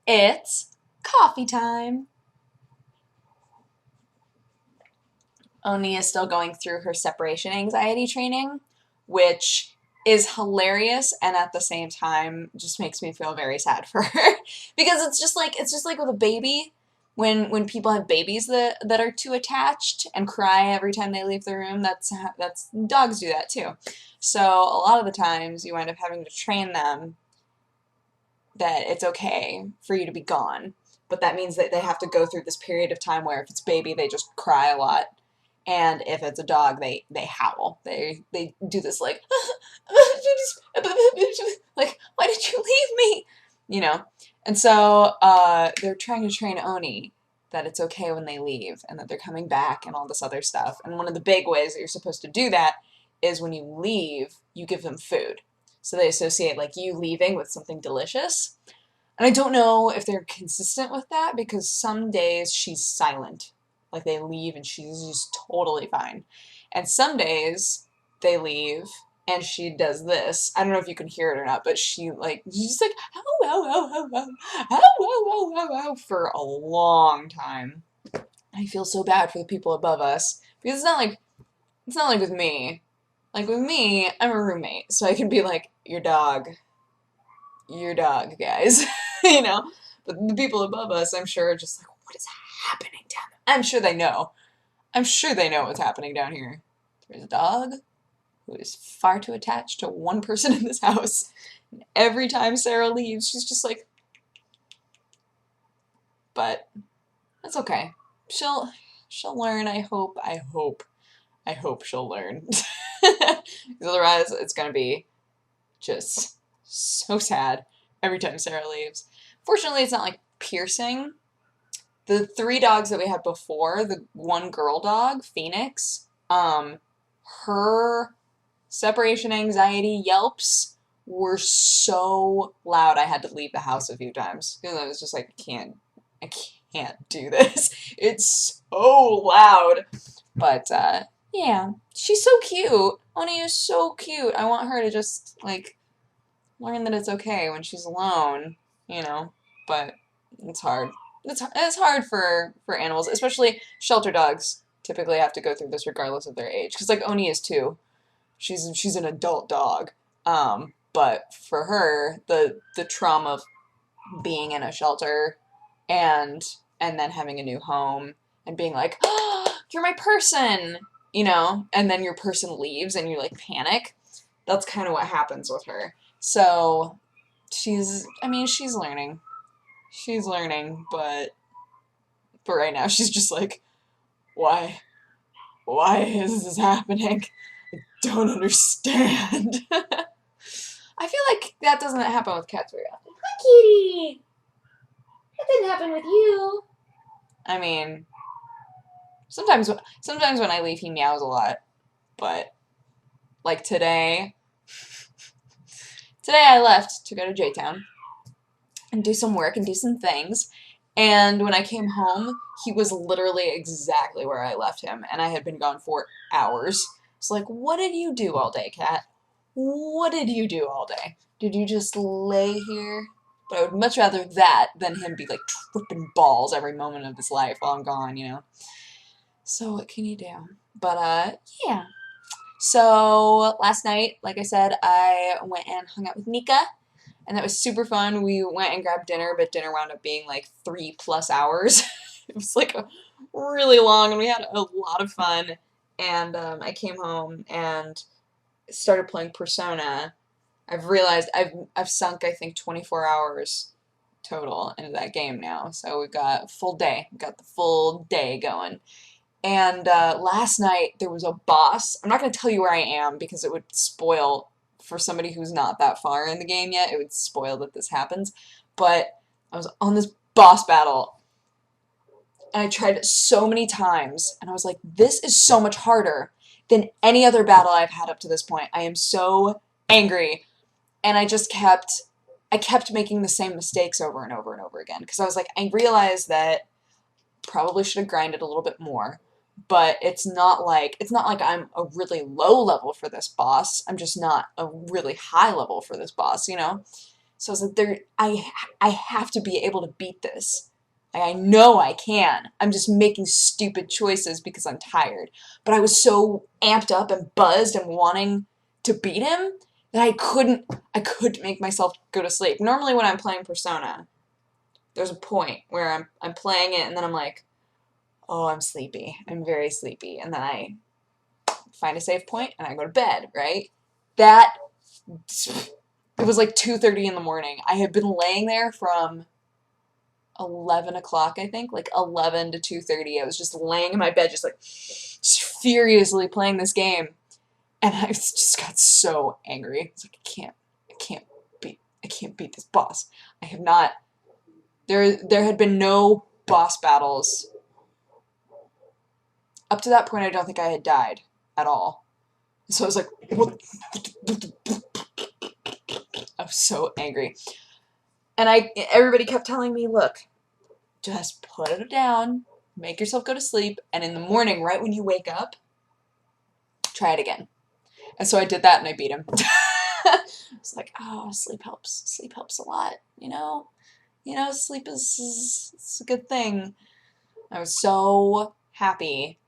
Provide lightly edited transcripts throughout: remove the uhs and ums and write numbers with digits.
It's coffee time. Oni is still going through her separation anxiety training, which is hilarious and at the same time just makes me feel very sad for her because it's just like with a baby when people have babies that are too attached and cry every time they leave the room. That's dogs do that too. So a lot of the times you end up having to train them that it's okay for you to be gone. But that means that they have to go through this period of time where if it's baby, they just cry a lot. And if it's a dog, they howl. They do this like like, why did you leave me? You know? And so they're trying to train Oni that it's okay when they leave and that they're coming back and all this other stuff. And one of the big ways that you're supposed to do that is when you leave, you give them food. So they associate like you leaving with something delicious. And I don't know if they're consistent with that because some days she's silent. Like they leave and she's just totally fine. And some days they leave and she does this. I don't know if you can hear it or not, but she's just like ow ow ow ow ow ow ow ow ow for a long time. I feel so bad for the people above us because it's not like with me. Like with me, I'm a roommate, so I can be like your dog, guys, you know. But the people above us, I'm sure, are just like, what is happening down there? I'm sure they know. I'm sure they know what's happening down here. There's a dog who is far too attached to one person in this house. And every time Sarah leaves, she's just like, but that's okay. She'll learn, I hope. I hope she'll learn. Because otherwise, it's gonna be just so sad every time Sarah leaves. Fortunately, it's not like piercing. The three dogs that we had before, the one girl dog, Phoenix, her separation anxiety yelps were so loud I had to leave the house a few times. Because I was just like, I can't do this. It's so loud. But, yeah. She's so cute. Oni is so cute. I want her to just, like, learn that it's okay when she's alone, you know, but it's hard. It's hard for animals, especially shelter dogs typically have to go through this regardless of their age. Because, like, Oni is too. She's an adult dog. But for her, the trauma of being in a shelter and and then having a new home and being like, oh, you're my person, you know, and then your person leaves and you like panic. That's kind of what happens with her. So I mean, she's learning. She's learning, but for right now, she's just like, why? Why is this happening? I don't understand. I feel like that doesn't happen with cats very often. Hi, kitty! That didn't happen with you. I mean, sometimes when I leave, he meows a lot, but like today I left to go to Jtown and do some work and do some things. And when I came home, he was literally exactly where I left him, and I had been gone for hours. It's like, what did you do all day, cat? What did you do all day? Did you just lay here? But I would much rather that than him be like tripping balls every moment of his life while I'm gone, you know? So what can you do? But, yeah. So last night, like I said, I went and hung out with Nika, and that was super fun. We went and grabbed dinner, but dinner wound up being like 3+ hours. It was like really long, and we had a lot of fun. And I came home and started playing Persona. I've realized I've sunk I think 24 hours total into that game now. So we've got a full day. We've got the full day going. And last night there was a boss. I'm not going to tell you where I am because it would spoil for somebody who's not that far in the game yet. It would spoil that this happens. But I was on this boss battle and I tried it so many times and I was like, this is so much harder than any other battle I've had up to this point. I am so angry. And I kept making the same mistakes over and over and over again because I was like, I realized that probably should have grinded a little bit more, but it's not like I'm a really low level for this boss. I'm just not a really high level for this boss, you know? So I was like, I have to be able to beat this. Like, I know I can. I'm just making stupid choices because I'm tired. But I was so amped up and buzzed and wanting to beat him that I couldn't make myself go to sleep. Normally when I'm playing Persona, there's a point where I'm playing it and then I'm like, oh, I'm sleepy. I'm very sleepy. And then I find a safe point and I go to bed, right? That, it was like 2:30 in the morning. I had been laying there from 11 o'clock, I think, like 11 to 2:30. I was just laying in my bed, just furiously playing this game. And I just got so angry. It's like, I can't beat this boss. I have not, there had been no boss battles. Up to that point, I don't think I had died at all. So I was like, what? I was so angry. And everybody kept telling me, look, just put it down, make yourself go to sleep, and in the morning, right when you wake up, try it again. And so I did that and I beat him. I was like, oh, sleep helps. Sleep helps a lot, you know? Sleep is a good thing. I was so happy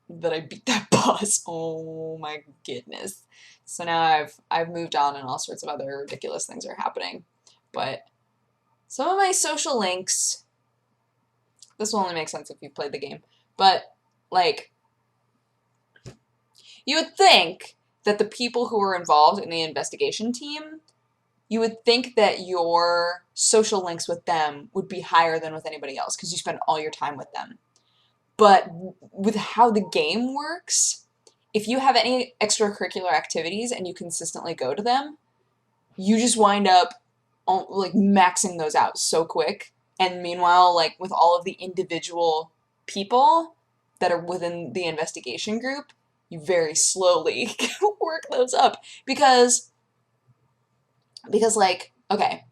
that I beat that boss. Oh my goodness. So now I've moved on and all sorts of other ridiculous things are happening. But some of my social links, this will only make sense if you've played the game, but like, you would think that the people who were involved in the investigation team, you would think that your social links with them would be higher than with anybody else because you spend all your time with them. But with how the game works, if you have any extracurricular activities and you consistently go to them, you just wind up like maxing those out so quick. And meanwhile, like with all of the individual people that are within the investigation group, you very slowly work those up because like, okay,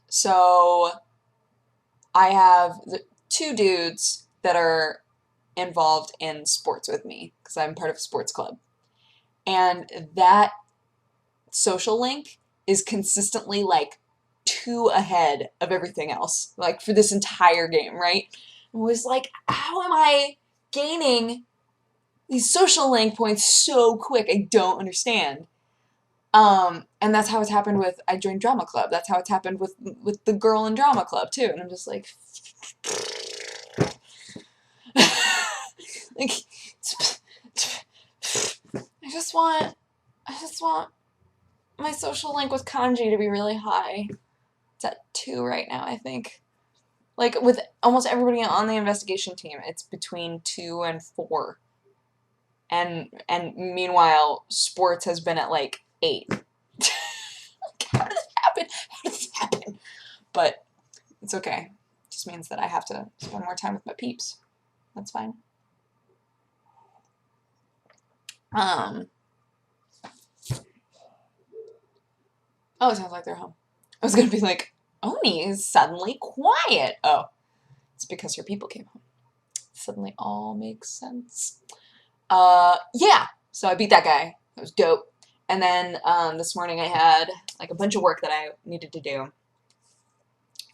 so I have two dudes that are involved in sports with me because I'm part of a sports club. And that social link is consistently like 2 ahead of everything else, like for this entire game, right? I was like, how am I gaining these social link points so quick? I don't understand. And that's how it's happened with, I joined drama club. That's how it's happened with the girl in drama club too. And I'm just like, like, I just want my social link with kanji to be really high. It's at 2 right now, I think. Like, with almost everybody on the investigation team, it's between 2 and 4. And meanwhile, sports has been at, like, 8. Like, how did this happen? How did this happen? But it's okay. It just means that I have to spend more time with my peeps. That's fine. Oh, it sounds like they're home. I was gonna be like, Oni is suddenly quiet. Oh, it's because her people came home. Suddenly all makes sense. Yeah. So I beat that guy. That was dope. And then this morning I had like a bunch of work that I needed to do.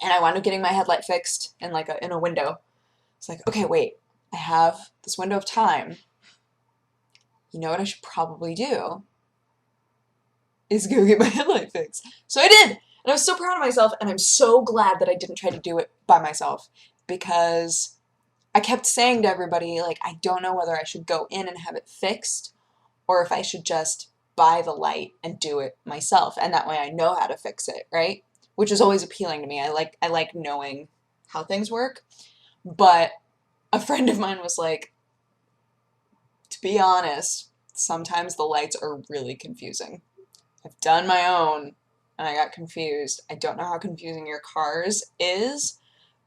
And I wound up getting my headlight fixed in like in a window. It's like, okay, wait. I have this window of time. You know what I should probably do? Is go get my headlight fixed. So I did. And I was so proud of myself, and I'm so glad that I didn't try to do it by myself because I kept saying to everybody, like, I don't know whether I should go in and have it fixed or if I should just buy the light and do it myself, and that way I know how to fix it, right? Which is always appealing to me. I like knowing how things work. But a friend of mine was like, to be honest, sometimes the lights are really confusing. I've done my own, and I got confused. I don't know how confusing your car's is,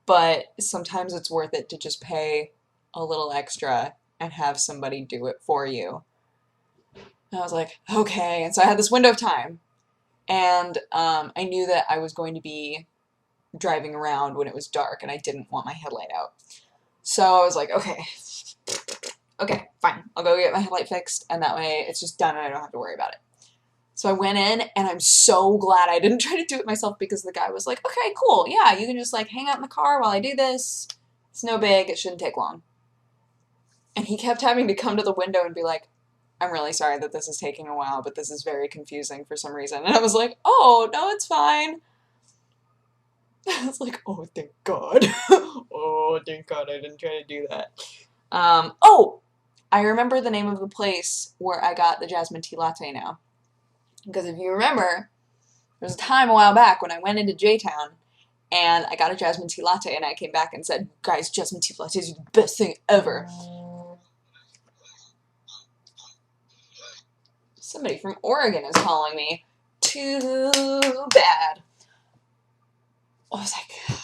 but sometimes it's worth it to just pay a little extra and have somebody do it for you. And I was like, okay. And so I had this window of time, and I knew that I was going to be driving around when it was dark, and I didn't want my headlight out. So I was like, okay, fine. I'll go get my headlight fixed, and that way it's just done and I don't have to worry about it. So I went in, and I'm so glad I didn't try to do it myself because the guy was like, okay, cool, yeah, you can just like hang out in the car while I do this. It's no big, it shouldn't take long. And he kept having to come to the window and be like, I'm really sorry that this is taking a while, but this is very confusing for some reason. And I was like, oh, no, it's fine. I was like, oh, thank God. Oh, thank God I didn't try to do that. Oh, I remember the name of the place where I got the Jasmine tea latte now. Because if you remember, there was a time a while back when I went into Jtown and I got a Jasmine tea latte and I came back and said, guys, Jasmine tea latte is the best thing ever. Somebody from Oregon is calling me. Too bad. What was I talking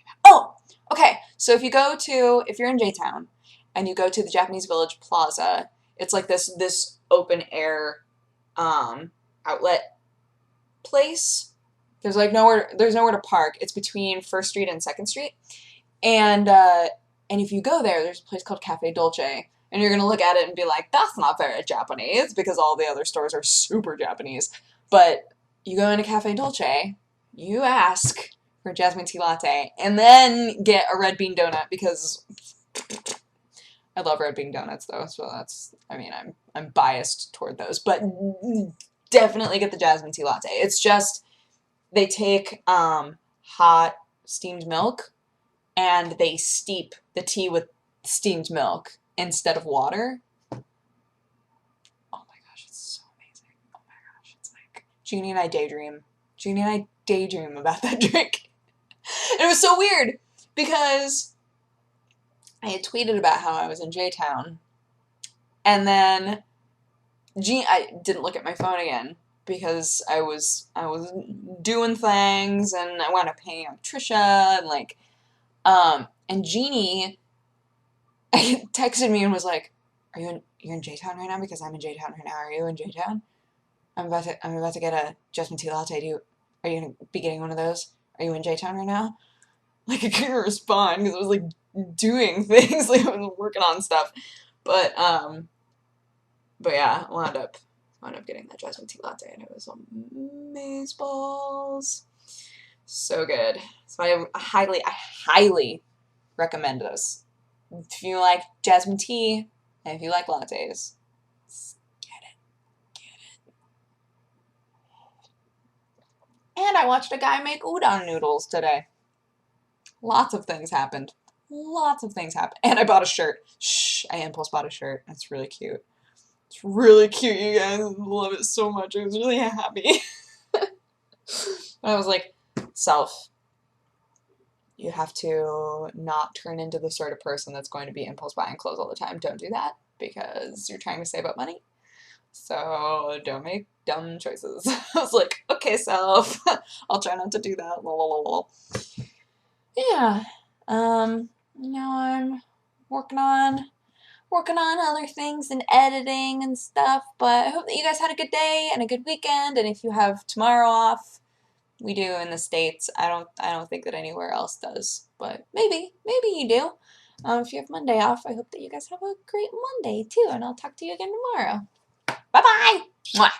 about? Oh, okay. So if you're in Jtown and you go to the Japanese Village Plaza, it's like this open air outlet place. There's nowhere to park. It's between First Street and Second Street. And if you go there, there's a place called Cafe Dolce. And you're going to look at it and be like, that's not very Japanese, because all the other stores are super Japanese. But you go into Cafe Dolce, you ask for a Jasmine tea latte, and then get a red bean donut, because I love red bean donuts, though. So I'm biased toward those. But definitely get the Jasmine tea latte. It's just, they take hot steamed milk, and they steep the tea with steamed milk instead of water. Oh my gosh, it's so amazing. Oh my gosh, it's like Jeannie and I daydream about that drink. And it was so weird because I had tweeted about how I was in Jtown, and then I didn't look at my phone again because I was doing things, and I wound up hanging out with Trisha, and Jeannie texted me and was like, you're in Jtown right now? Because I'm in Jtown right now. Are you in Jtown? I'm about to get a Jasmine tea latte. Are you gonna be getting one of those? Are you in Jtown right now? Like, I couldn't respond because I was like doing things, like I was working on stuff. But yeah, wound up getting that Jasmine tea latte, and it was amazeballs. So good. So I highly recommend this. If you like jasmine tea, and if you like lattes, get it. And I watched a guy make udon noodles today. Lots of things happened. And I bought a shirt. I impulse bought a shirt. It's really cute. It's really cute, you guys. I love it so much. I was really happy. I was like, self, you have to not turn into the sort of person that's going to be impulse buying clothes all the time. Don't do that, because you're trying to save up money. So don't make dumb choices. I was like, okay, self, I'll try not to do that. Yeah. Now I'm working on other things and editing and stuff, but I hope that you guys had a good day and a good weekend, and if you have tomorrow off, we do in the States. I don't think that anywhere else does, but maybe you do. If you have Monday off, I hope that you guys have a great Monday too, and I'll talk to you again tomorrow. Bye-bye! Mwah!